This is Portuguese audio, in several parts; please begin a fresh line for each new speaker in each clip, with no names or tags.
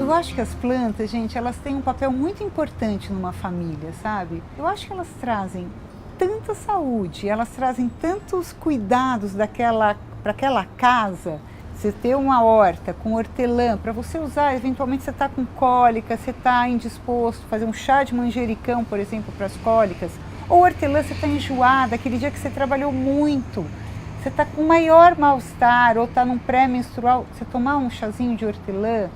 Eu acho que as plantas, gente, elas têm um papel muito importante numa família, sabe? Eu acho que elas trazem tanta saúde, elas trazem tantos cuidados para aquela casa. Você ter uma horta com hortelã, para você usar, eventualmente você está com cólica, você está indisposto, fazer um chá de manjericão, por exemplo, para as cólicas, ou hortelã, você está enjoada, aquele dia que você trabalhou muito, você está com maior mal-estar, ou está num pré-menstrual, você tomar um chazinho de hortelã,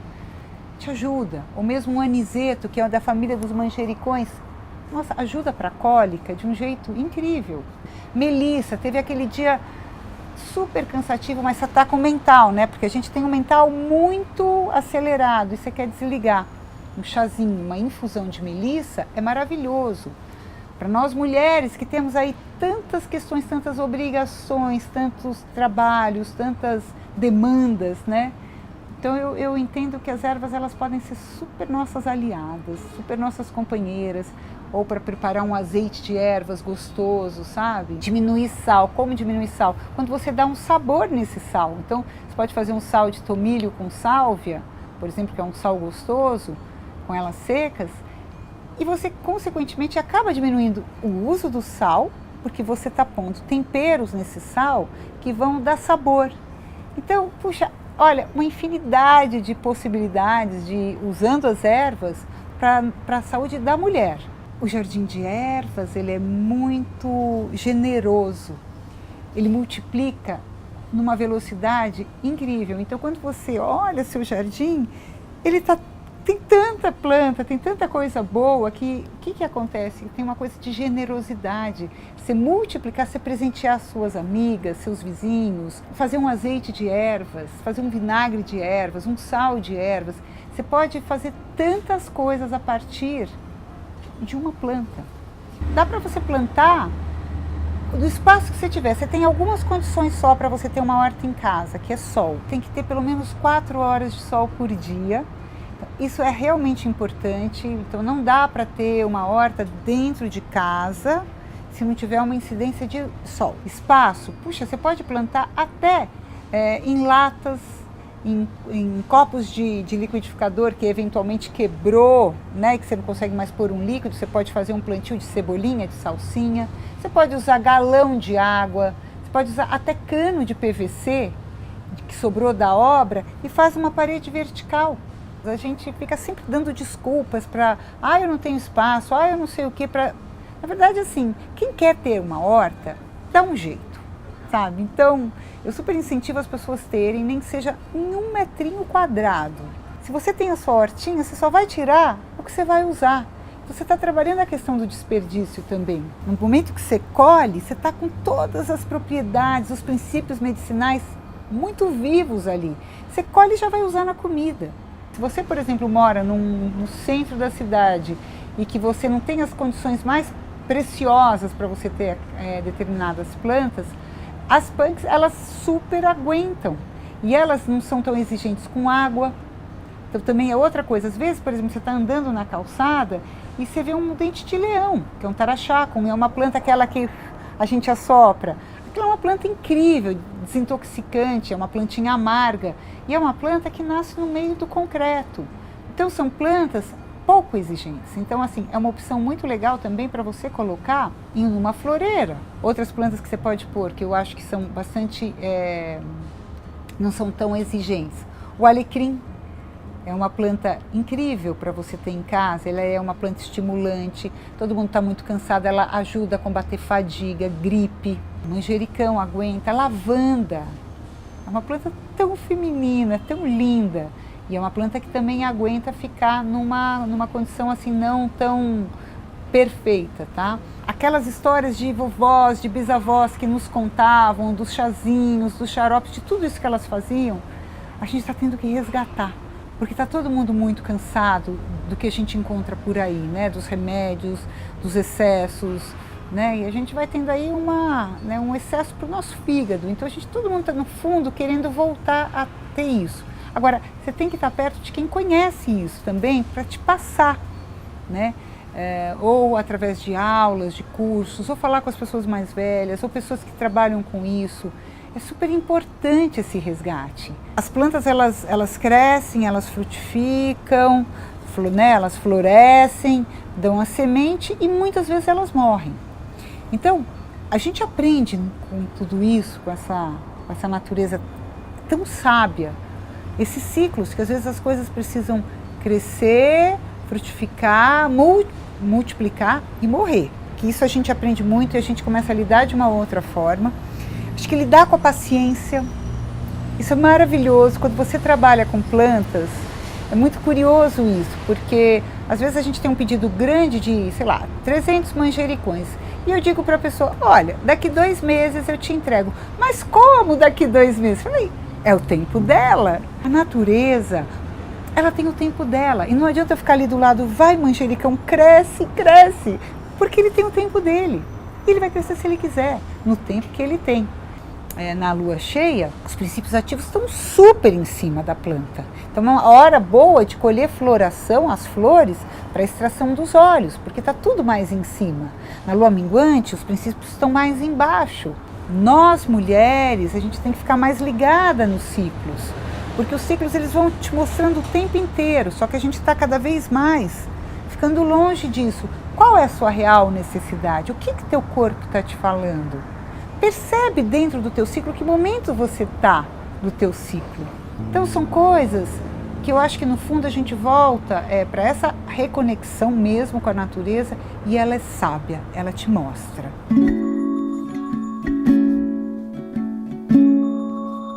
te ajuda. Ou mesmo um aniseto, que é da família dos manjericões, nossa, ajuda para a cólica de um jeito incrível. Melissa, teve aquele dia super cansativo, mas você está com o mental, né? Porque a gente tem um mental muito acelerado e você quer desligar. Um chazinho, uma infusão de melissa é maravilhoso. Para nós mulheres que temos aí tantas questões, tantas obrigações, tantos trabalhos, tantas demandas, né? Então eu entendo que as ervas elas podem ser super nossas aliadas, super nossas companheiras, ou para preparar um azeite de ervas gostoso, sabe? Diminuir sal. Como diminuir sal? Quando você dá um sabor nesse sal. Então, você pode fazer um sal de tomilho com sálvia, por exemplo, que é um sal gostoso, com elas secas, e você, consequentemente, acaba diminuindo o uso do sal, porque você está pondo temperos nesse sal que vão dar sabor. Então, puxa, olha, uma infinidade de possibilidades de usando as ervas para a saúde da mulher. O jardim de ervas, ele é muito generoso, ele multiplica numa velocidade incrível. Então, quando você olha seu jardim, tem tanta planta, tem tanta coisa boa que o que acontece? Tem uma coisa de generosidade. Você multiplicar, você presentear suas amigas, seus vizinhos, fazer um azeite de ervas, fazer um vinagre de ervas, um sal de ervas. Você pode fazer tantas coisas a partir de uma planta. Dá para você plantar do espaço que você tiver. Você tem algumas condições só para você ter uma horta em casa, que é sol. Tem que ter pelo menos 4 horas de sol por dia. Isso é realmente importante. Então não dá para ter uma horta dentro de casa se não tiver uma incidência de sol. Espaço, puxa, você pode plantar até em latas, em copos de liquidificador que eventualmente quebrou, né, que você não consegue mais pôr um líquido. Você pode fazer um plantio de cebolinha, de salsinha, você pode usar galão de água, você pode usar até cano de PVC que sobrou da obra e faz uma parede vertical. A gente fica sempre dando desculpas para, eu não tenho espaço, eu não sei o que, na verdade, assim, quem quer ter uma horta, dá um jeito, sabe? Então, eu super incentivo as pessoas terem, nem que seja em 1 quadrado metro. Se você tem a sua hortinha, você só vai tirar o que você vai usar. Você está trabalhando a questão do desperdício também. No momento que você colhe, você está com todas as propriedades, os princípios medicinais muito vivos ali. Você colhe e já vai usar na comida. Se você, por exemplo, mora no centro da cidade e que você não tem as condições mais preciosas para você ter determinadas plantas, as punks, elas super aguentam e elas não são tão exigentes com água. Então também é outra coisa. Às vezes, por exemplo, você está andando na calçada e você vê um dente de leão, que é um taraxacum, é uma planta aquela que a gente assopra. Aquela é uma planta incrível, desintoxicante, é uma plantinha amarga e é uma planta que nasce no meio do concreto. Então são plantas pouco exigentes. Então, assim, é uma opção muito legal também para você colocar em uma floreira. Outras plantas que você pode pôr, que eu acho que são bastante, não são tão exigentes. O alecrim é uma planta incrível para você ter em casa, ela é uma planta estimulante, todo mundo está muito cansado, ela ajuda a combater fadiga, gripe, manjericão aguenta, lavanda. É uma planta tão feminina, tão linda. E é uma planta que também aguenta ficar numa condição assim não tão perfeita, tá? Aquelas histórias de vovós, de bisavós que nos contavam dos chazinhos, dos xaropes, de tudo isso que elas faziam, a gente está tendo que resgatar. Porque está todo mundo muito cansado do que a gente encontra por aí, né? Dos remédios, dos excessos, né? E a gente vai tendo aí um excesso para o nosso fígado. Então todo mundo está no fundo querendo voltar a ter isso. Agora, você tem que estar perto de quem conhece isso também para te passar, né? Ou através de aulas, de cursos, ou falar com as pessoas mais velhas, ou pessoas que trabalham com isso. é super importante esse resgate. As plantas elas crescem, elas frutificam, né? Elas florescem, dão a semente e muitas vezes elas morrem. Então, a gente aprende com tudo isso, com essa natureza tão sábia, esses ciclos que às vezes as coisas precisam crescer, frutificar, multiplicar e morrer. Que isso a gente aprende muito e a gente começa a lidar de uma outra forma. Acho que lidar com a paciência, isso é maravilhoso. Quando você trabalha com plantas, é muito curioso isso, porque às vezes a gente tem um pedido grande de, sei lá, 300 manjericões. E eu digo para a pessoa, olha, daqui 2 meses eu te entrego. Mas como daqui 2 meses? Eu falei, é o tempo dela. A natureza, ela tem o tempo dela. E não adianta eu ficar ali do lado, vai manjericão, cresce, cresce. Porque ele tem o tempo dele. E ele vai crescer se ele quiser, no tempo que ele tem. Na lua cheia, os princípios ativos estão super em cima da planta. Então é uma hora boa de colher floração, as flores, para a extração dos óleos, porque está tudo mais em cima. Na lua minguante, os princípios estão mais embaixo. Nós, mulheres, a gente tem que ficar mais ligada nos ciclos, porque os ciclos eles vão te mostrando o tempo inteiro, só que a gente está cada vez mais ficando longe disso. Qual é a sua real necessidade? O que teu corpo está te falando? Percebe dentro do teu ciclo que momento você está do teu ciclo. Então são coisas que eu acho que no fundo a gente volta para essa reconexão mesmo com a natureza e ela é sábia, ela te mostra.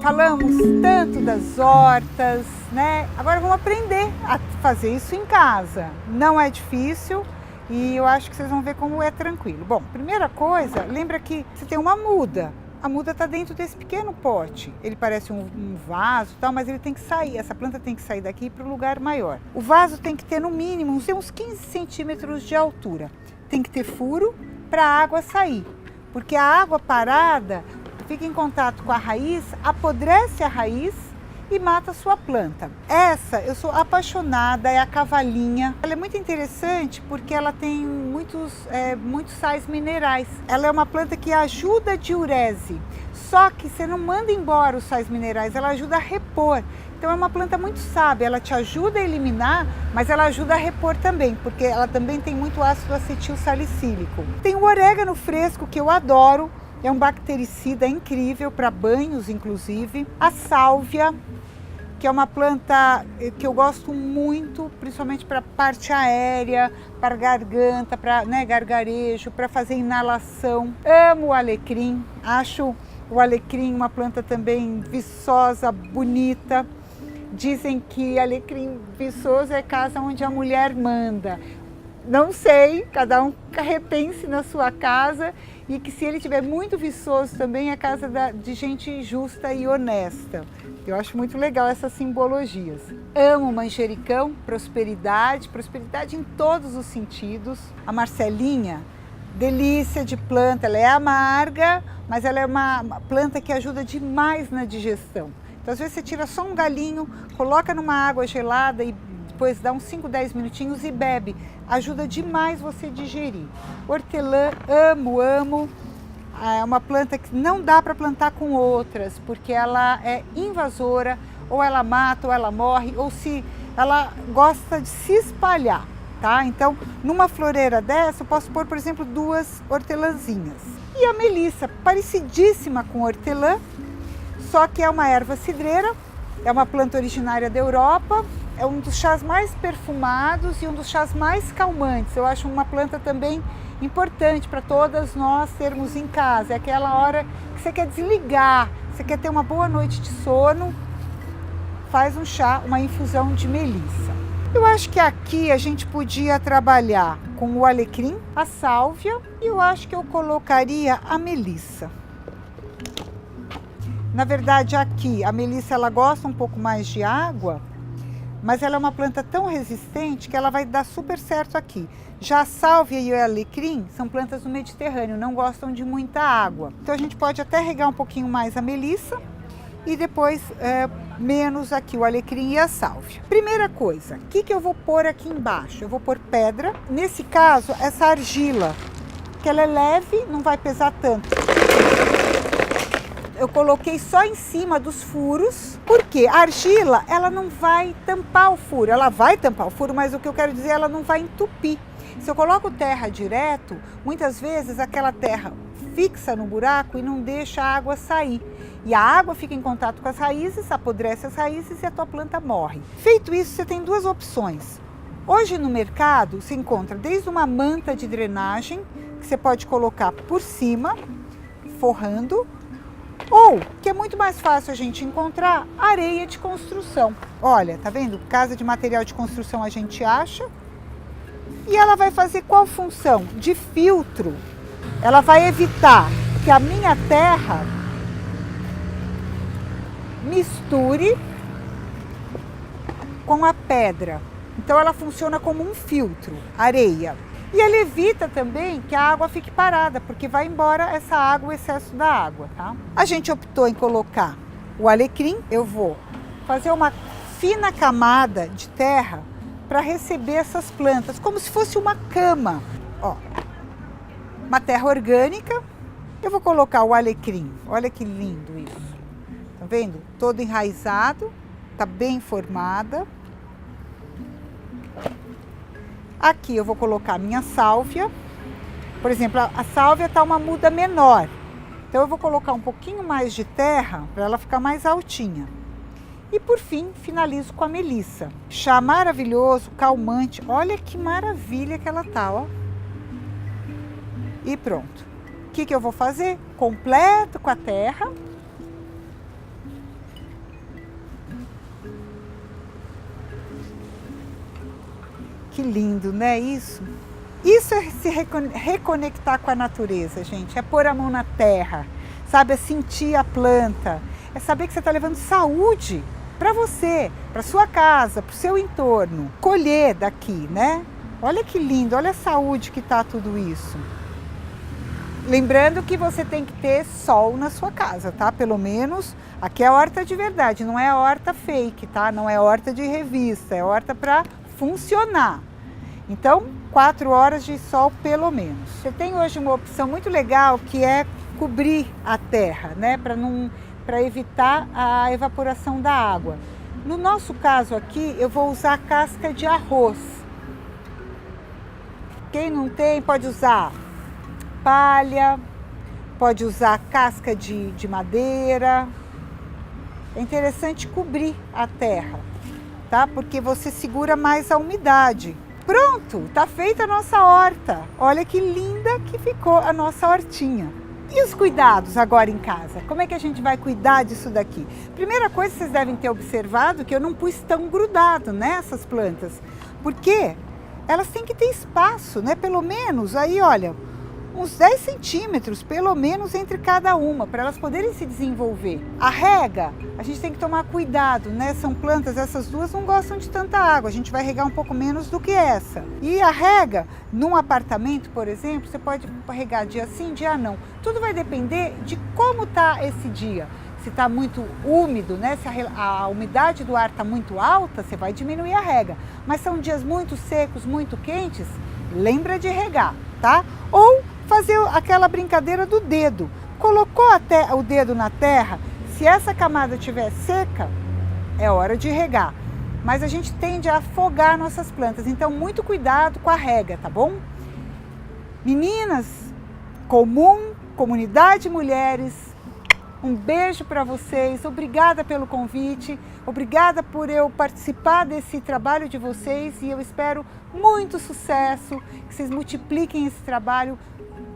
Falamos tanto das hortas, né? Agora vamos aprender a fazer isso em casa. Não é difícil. E eu acho que vocês vão ver como é tranquilo. Bom, primeira coisa, lembra que você tem uma muda. A muda está dentro desse pequeno pote. Ele parece um vaso e tal, mas ele tem que sair. Essa planta tem que sair daqui para um lugar maior. O vaso tem que ter no mínimo uns 15 centímetros de altura. Tem que ter furo para a água sair. Porque a água parada fica em contato com a raiz, apodrece a raiz e mata a sua planta. Essa, eu sou apaixonada, é a cavalinha. Ela é muito interessante porque ela tem muitos sais minerais. Ela é uma planta que ajuda a diurese, só que você não manda embora os sais minerais, ela ajuda a repor. Então é uma planta muito sábia, ela te ajuda a eliminar, mas ela ajuda a repor também, porque ela também tem muito ácido acetil salicílico. Tem o orégano fresco, que eu adoro, é um bactericida incrível para banhos, inclusive. A sálvia, que é uma planta que eu gosto muito, principalmente para parte aérea, para garganta, para gargarejo, para fazer inalação. Amo o alecrim, acho o alecrim uma planta também viçosa, bonita. Dizem que alecrim viçoso é casa onde a mulher manda. Não sei, cada um repense na sua casa e que se ele tiver muito viçoso também é casa de gente justa e honesta. Eu acho muito legal essas simbologias. Amo manjericão, prosperidade em todos os sentidos. A Marcelinha, delícia de planta, ela é amarga, mas ela é uma planta que ajuda demais na digestão. Então às vezes você tira só um galinho, coloca numa água gelada e depois dá uns 5, 10 minutinhos e bebe. Ajuda demais você digerir. Hortelã, amo. É uma planta que não dá para plantar com outras, porque ela é invasora, ou ela mata, ou ela morre, ou se ela gosta de se espalhar, tá? Então, numa floreira dessa, eu posso pôr, por exemplo, 2 hortelãzinhas. E a melissa, parecidíssima com hortelã, só que é uma erva cidreira, é uma planta originária da Europa, é um dos chás mais perfumados e um dos chás mais calmantes. Eu acho uma planta também importante para todas nós termos em casa. É aquela hora que você quer desligar, você quer ter uma boa noite de sono, faz um chá, uma infusão de melissa. Eu acho que aqui a gente podia trabalhar com o alecrim, a sálvia e eu acho que eu colocaria a melissa. Na verdade aqui a melissa ela gosta um pouco mais de água, mas ela é uma planta tão resistente que ela vai dar super certo aqui. Já a sálvia e o alecrim são plantas do Mediterrâneo, não gostam de muita água. Então a gente pode até regar um pouquinho mais a melissa e depois menos aqui o alecrim e a sálvia. Primeira coisa, o que eu vou pôr aqui embaixo? Eu vou pôr pedra, nesse caso essa argila, que ela é leve, não vai pesar tanto. eu coloquei só em cima dos furos, porque a argila, ela não vai tampar o furo, ela vai tampar o furo, mas o que eu quero dizer, ela não vai entupir. Se eu coloco terra direto, muitas vezes aquela terra fixa no buraco e não deixa a água sair. E a água fica em contato com as raízes, apodrece as raízes e a tua planta morre. Feito isso, você tem duas opções. Hoje no mercado se encontra desde uma manta de drenagem, que você pode colocar por cima, forrando, ou, que é muito mais fácil a gente encontrar, areia de construção. Olha, tá vendo? Casa de material de construção a gente acha. E ela vai fazer qual função? De filtro. Ela vai evitar que a minha terra misture com a pedra. Então ela funciona como um filtro, areia. E ela evita também que a água fique parada, porque vai embora essa água, o excesso da água, tá? A gente optou em colocar o alecrim. Eu vou fazer uma fina camada de terra para receber essas plantas, como se fosse uma cama. Ó, uma terra orgânica. Eu vou colocar o alecrim. Olha que lindo isso. Tá vendo? Todo enraizado, tá bem formada. Aqui eu vou colocar a minha sálvia. Por exemplo, a sálvia tá uma muda menor. Então eu vou colocar um pouquinho mais de terra para ela ficar mais altinha. E por fim, finalizo com a melissa. Chá maravilhoso, calmante. Olha que maravilha que ela tá, ó. E pronto. O que eu vou fazer? Completo com a terra. Que lindo, né, isso? Isso é se reconectar com a natureza, gente. É pôr a mão na terra, sabe? É sentir a planta. É saber que você está levando saúde para você, para sua casa, para o seu entorno. Colher daqui, né? Olha que lindo, olha a saúde que tá tudo isso. Lembrando que você tem que ter sol na sua casa, tá? Pelo menos, aqui é horta de verdade, não é horta fake, tá? Não é horta de revista, é horta para funcionar. Então, 4 horas de sol pelo menos. Você tem hoje uma opção muito legal que é cobrir a terra, né? Para evitar a evaporação da água. No nosso caso aqui, eu vou usar casca de arroz. Quem não tem pode usar palha, pode usar casca de madeira. É interessante cobrir a terra, tá? Porque você segura mais a umidade. Pronto, tá feita a nossa horta. Olha que linda que ficou a nossa hortinha. E os cuidados agora em casa? Como é que a gente vai cuidar disso daqui? Primeira coisa, vocês devem ter observado que eu não pus tão grudado nessas plantas, porque elas têm que ter espaço, né? Pelo menos, aí olha, uns 10 centímetros, pelo menos, entre cada uma, para elas poderem se desenvolver. A rega, a gente tem que tomar cuidado, né? São plantas, essas duas não gostam de tanta água, a gente vai regar um pouco menos do que essa. E a rega, num apartamento, por exemplo, você pode regar dia sim, dia não. Tudo vai depender de como tá esse dia. Se está muito úmido, né? Se a umidade do ar está muito alta, você vai diminuir a rega. Mas são dias muito secos, muito quentes, lembra de regar, tá? Ou fazer aquela brincadeira do dedo. Colocou o dedo na terra, se essa camada estiver seca, é hora de regar. Mas a gente tende a afogar nossas plantas, então muito cuidado com a rega, tá bom? Meninas, comunidade mulheres, um beijo para vocês, obrigada pelo convite, obrigada por eu participar desse trabalho de vocês e eu espero muito sucesso, que vocês multipliquem esse trabalho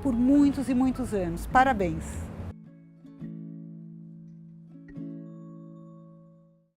por muitos e muitos anos. Parabéns!